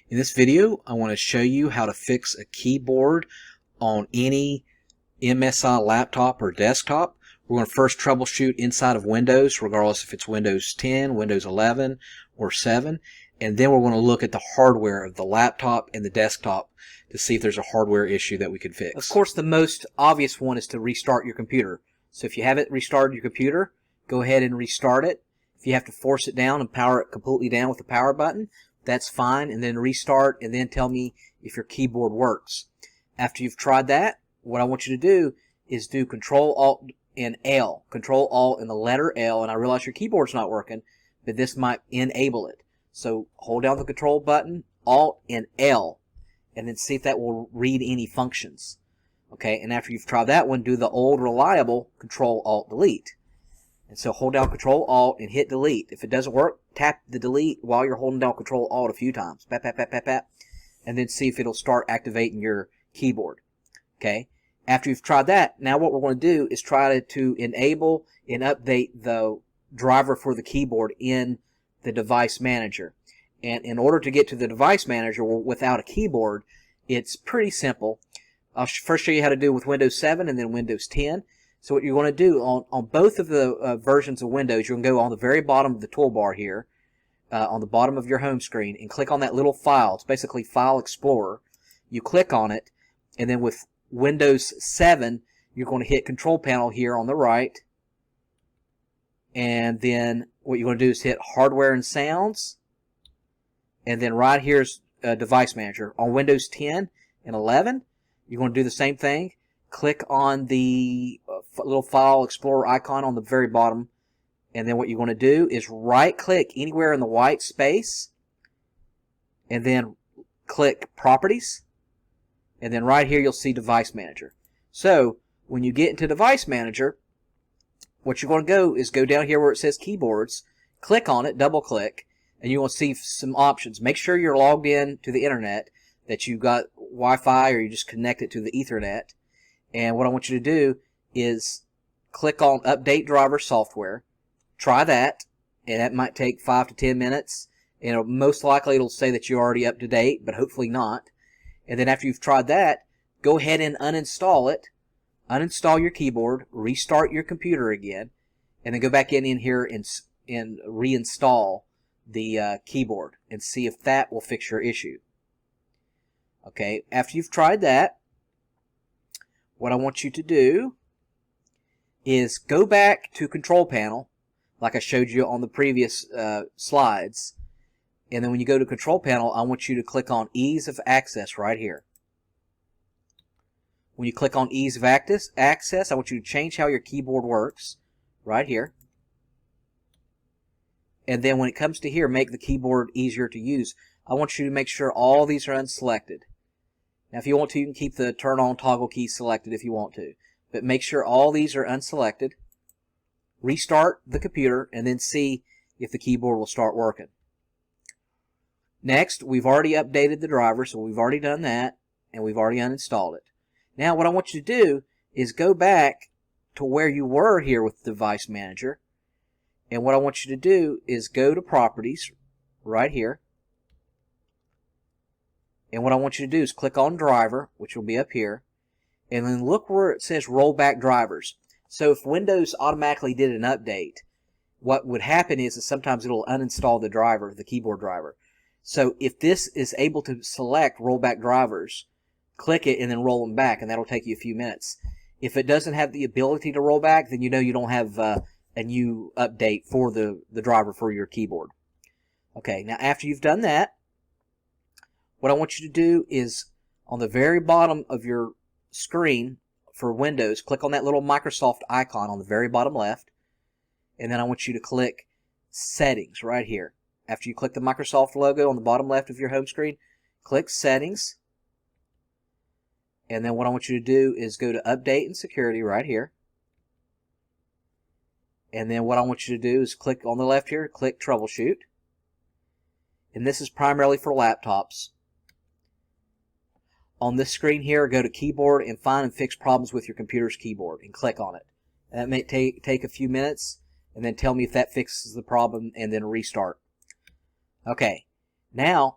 In this video, I want to show you how to fix a keyboard on any MSI laptop or desktop. We're going to first troubleshoot inside of Windows, regardless if it's Windows 10, Windows 11, or 7. And then we're going to look at the hardware of the laptop and the desktop to see if there's a hardware issue that we can fix. Of course, the most obvious one is to restart your computer. So if you haven't restarted your computer, go ahead and restart it. If you have to force it down and power it completely down with the power button, that's fine, and then restart, and then tell me if your keyboard works. After you've tried that, what I want you to do is do Control Alt and L. Control Alt and the letter L, and I realize your keyboard's not working, but this might enable it. So hold down the Control button, Alt and L, and then see if that will read any functions. Okay, and after you've tried that one, do the old reliable Control Alt Delete. And so hold down Control Alt and hit delete. If it doesn't work, tap the delete while you're holding down Control Alt a few times. Pat, pat, pat, pat, pat. And then see if it'll start activating your keyboard. Okay. After you've tried that, now what we're going to do is try to enable and update the driver for the keyboard in the Device Manager. And in order to get to the Device Manager without a keyboard, it's pretty simple. I'll first show you how to do it with Windows 7 and then Windows 10. So what you're going to do on both of the versions of Windows, you're going to go on the very bottom of the toolbar here, on the bottom of your home screen, and click on that little file. It's basically File Explorer. You click on it, and then with Windows 7, you're going to hit Control Panel here on the right, and then what you're going to do is hit Hardware and Sounds, and then right here's Device Manager. On Windows 10 and 11, you're going to do the same thing. Click on the little File Explorer icon on the very bottom, and then what you're going to do is right-click anywhere in the white space, and then click Properties, and then right here you'll see Device Manager. So when you get into Device Manager, what you're going to go is go down here where it says Keyboards, click on it, double-click, and you're going to see some options. Make sure you're logged in to the internet, that you've got Wi-Fi or you just connect it to the Ethernet. And what I want you to do is click on Update Driver Software. Try that, and that might take 5 to 10 minutes. And most likely it'll say that you're already up to date, but hopefully not. And then after you've tried that, go ahead and uninstall it. Uninstall your keyboard, restart your computer again, and then go back in here and reinstall the keyboard and see if that will fix your issue. Okay, after you've tried that, what I want you to do is go back to Control Panel, like I showed you on the previous slides. And then when you go to Control Panel, I want you to click on Ease of Access right here. When you click on Ease of Access, I want you to change how your keyboard works right here. And then when it comes to here, make the keyboard easier to use, I want you to make sure all these are unselected. Now, if you want to, you can keep the turn on toggle key selected if you want to. But make sure all these are unselected. Restart the computer and then see if the keyboard will start working. Next, we've already updated the driver, so we've already done that, and we've already uninstalled it. Now, what I want you to do is go back to where you were here with the Device Manager. And what I want you to do is go to Properties right here. And what I want you to do is click on Driver, which will be up here, and then look where it says Rollback Drivers. So if Windows automatically did an update, what would happen is sometimes it'll uninstall the driver, the keyboard driver. So if this is able to select Rollback Drivers, click it and then roll them back, and that'll take you a few minutes. If it doesn't have the ability to roll back, then you know you don't have a new update for the driver for your keyboard. Okay, now after you've done that, what I want you to do is on the very bottom of your screen for Windows, click on that little Microsoft icon on the very bottom left, and then I want you to click Settings right here. After you click the Microsoft logo on the bottom left of your home screen, click Settings, and then what I want you to do is go to Update and Security right here. And then what I want you to do is click on the left here, click Troubleshoot. And this is primarily for laptops. On this screen here, go to Keyboard and find and fix problems with your computer's keyboard and click on it. And that may take a few minutes, and then tell me if that fixes the problem, and then restart. Okay, now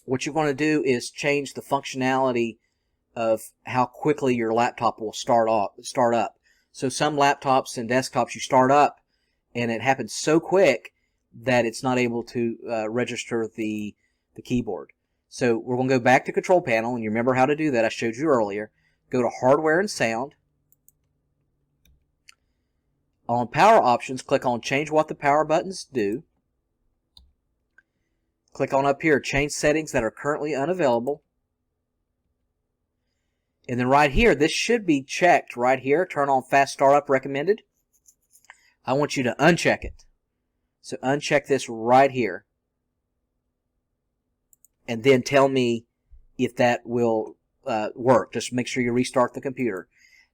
what you're going to do is change the functionality of how quickly your laptop will start up. So some laptops and desktops you start up and it happens so quick that it's not able to register the keyboard. So we're going to go back to Control Panel, and you remember how to do that. I showed you earlier. Go to Hardware and Sound. On Power Options, click on Change What the Power Buttons Do. Click on up here, Change Settings that are currently unavailable. And then right here, this should be checked right here. Turn on Fast Startup Recommended. I want you to uncheck it. So uncheck this right here. And then tell me if that will work. Just make sure you restart the computer.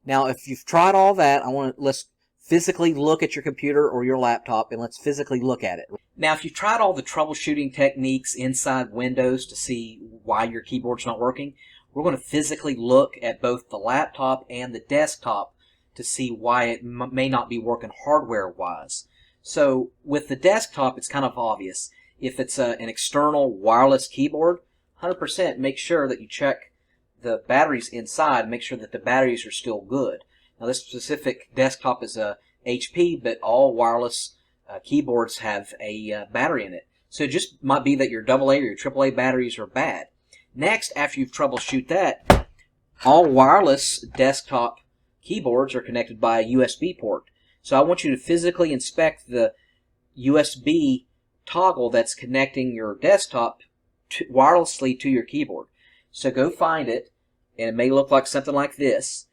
Now, if you've tried all that, let's physically look at your computer or your laptop, and let's physically look at it. Now, if you've tried all the troubleshooting techniques inside Windows to see why your keyboard's not working, we're going to physically look at both the laptop and the desktop to see why it may not be working hardware-wise. So with the desktop, it's kind of obvious. If it's an external wireless keyboard, 100% make sure that you check the batteries inside, make sure that the batteries are still good. Now this specific desktop is a HP, but all wireless keyboards have a battery in it. So it just might be that your AA or your AAA batteries are bad. Next, after you've troubleshoot that, all wireless desktop keyboards are connected by a USB port. So I want you to physically inspect the USB toggle that's connecting your desktop wirelessly to your keyboard. So go find it, and it may look like something like this.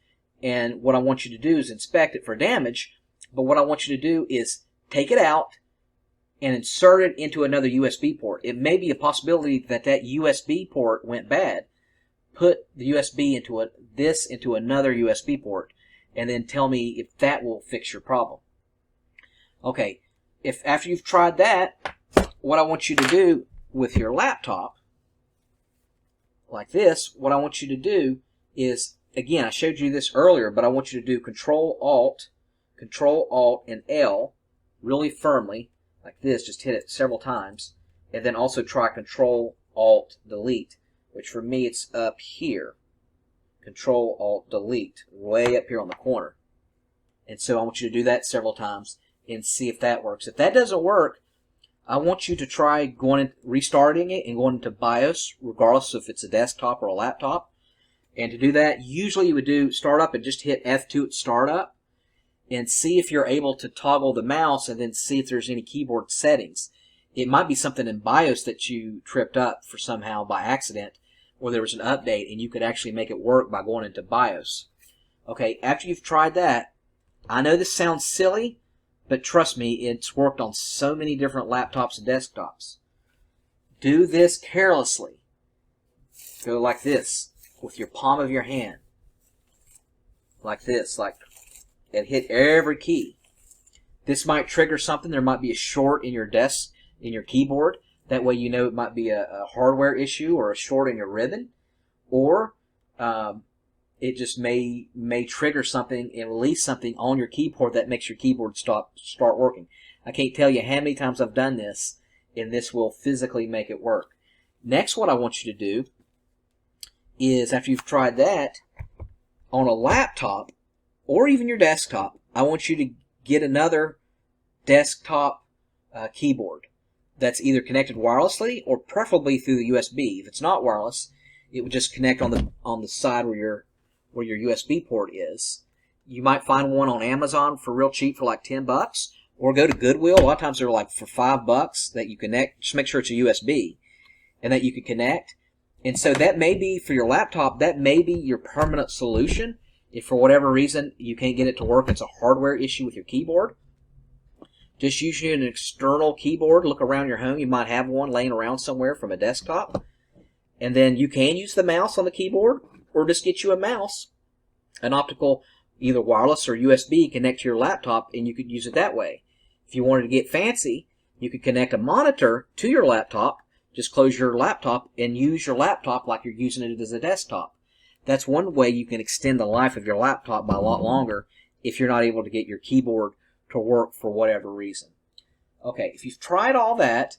And what I want you to do is inspect it for damage, but what I want you to do is take it out and insert it into another USB port. It may be a possibility that that USB port went bad. Put the USB into into another USB port, and then tell me if that will fix your problem. Okay, if after you've tried that, what I want you to do with your laptop, like this, what I want you to do is, again, I showed you this earlier, but I want you to do Control Alt, and L really firmly, like this, just hit it several times, and then also try Control Alt Delete, which for me it's up here. Control Alt Delete, way up here on the corner. And so I want you to do that several times and see if that works. If that doesn't work, I want you to try restarting it and going into BIOS, regardless if it's a desktop or a laptop. And to do that, usually you would do startup and just hit F2 at startup and see if you're able to toggle the mouse and then see if there's any keyboard settings. It might be something in BIOS that you tripped up for somehow by accident, or there was an update and you could actually make it work by going into BIOS. Okay, after you've tried that, I know this sounds silly, but trust me, it's worked on so many different laptops and desktops. Do this carelessly. Go like this with your palm of your hand. Like this, and hit every key. This might trigger something. There might be a short in your keyboard. That way you know it might be a hardware issue or a short in your ribbon. Or it just may trigger something and release something on your keyboard that makes your keyboard start working. I can't tell you how many times I've done this, and this will physically make it work. Next, what I want you to do is, after you've tried that, on a laptop or even your desktop, I want you to get another desktop keyboard that's either connected wirelessly or preferably through the USB. If it's not wireless, it would just connect on the side where your USB port is. You might find one on Amazon for real cheap for like $10, or go to Goodwill. A lot of times they're like for $5 that you connect. Just make sure it's a USB and that you can connect. And so that may be, for your laptop, that may be your permanent solution. If for whatever reason you can't get it to work, it's a hardware issue with your keyboard. Just use an external keyboard. Look around your home. You might have one laying around somewhere from a desktop. And then you can use the mouse on the keyboard, or just get you a mouse, an optical, either wireless or USB, connect to your laptop, and you could use it that way. If you wanted to get fancy, you could connect a monitor to your laptop. Just close your laptop and use your laptop like you're using it as a desktop. That's one way you can extend the life of your laptop by a lot longer if you're not able to get your keyboard to work for whatever reason. Okay, if you've tried all that,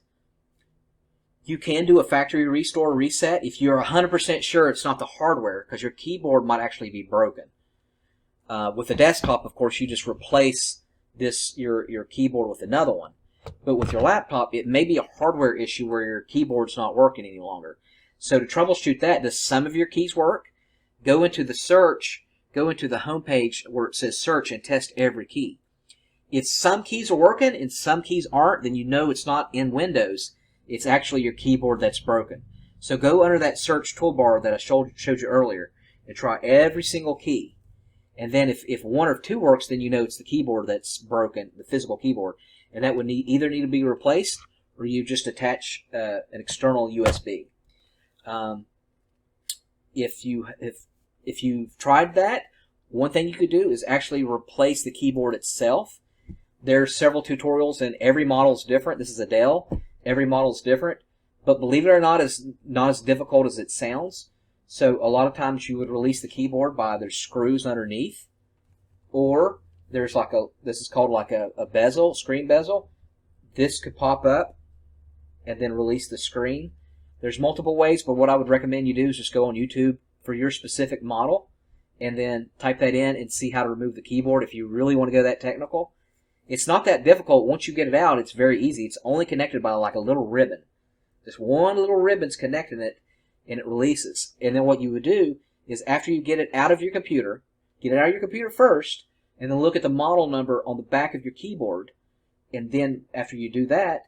You can do a factory restore reset if you're 100% sure it's not the hardware, because your keyboard might actually be broken. With the desktop, of course, you just replace your keyboard with another one. But with your laptop, it may be a hardware issue where your keyboard's not working any longer. So to troubleshoot that, does some of your keys work? Go into the search, go into the home page where it says search and test every key. If some keys are working and some keys aren't, then you know it's not in Windows. It's actually your keyboard that's broken. So go under that search toolbar that I showed you earlier and try every single key. And then if one or two works, then you know it's the keyboard that's broken, the physical keyboard. And that would either need to be replaced, or you just attach an external USB. If you've tried that, one thing you could do is actually replace the keyboard itself. There are several tutorials, and every model is different. This is a Dell. Every model is different, but believe it or not, it's not as difficult as it sounds. So a lot of times you would release the keyboard by there's screws underneath, or there's like this is called like a bezel, screen bezel. This could pop up and then release the screen. There's multiple ways, but what I would recommend you do is just go on YouTube for your specific model and then type that in and see how to remove the keyboard if you really want to go that technical. It's not that difficult. Once you get it out, it's very easy. It's only connected by like a little ribbon. Just one little ribbon's connecting it, and it releases. And then what you would do is after you get it out of your computer, get it out of your computer first, and then look at the model number on the back of your keyboard. And then after you do that,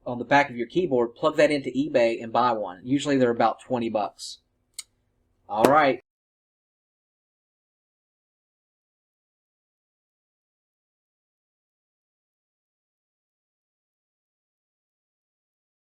on the back of your keyboard, plug that into eBay and buy one. Usually they're about $20. All right.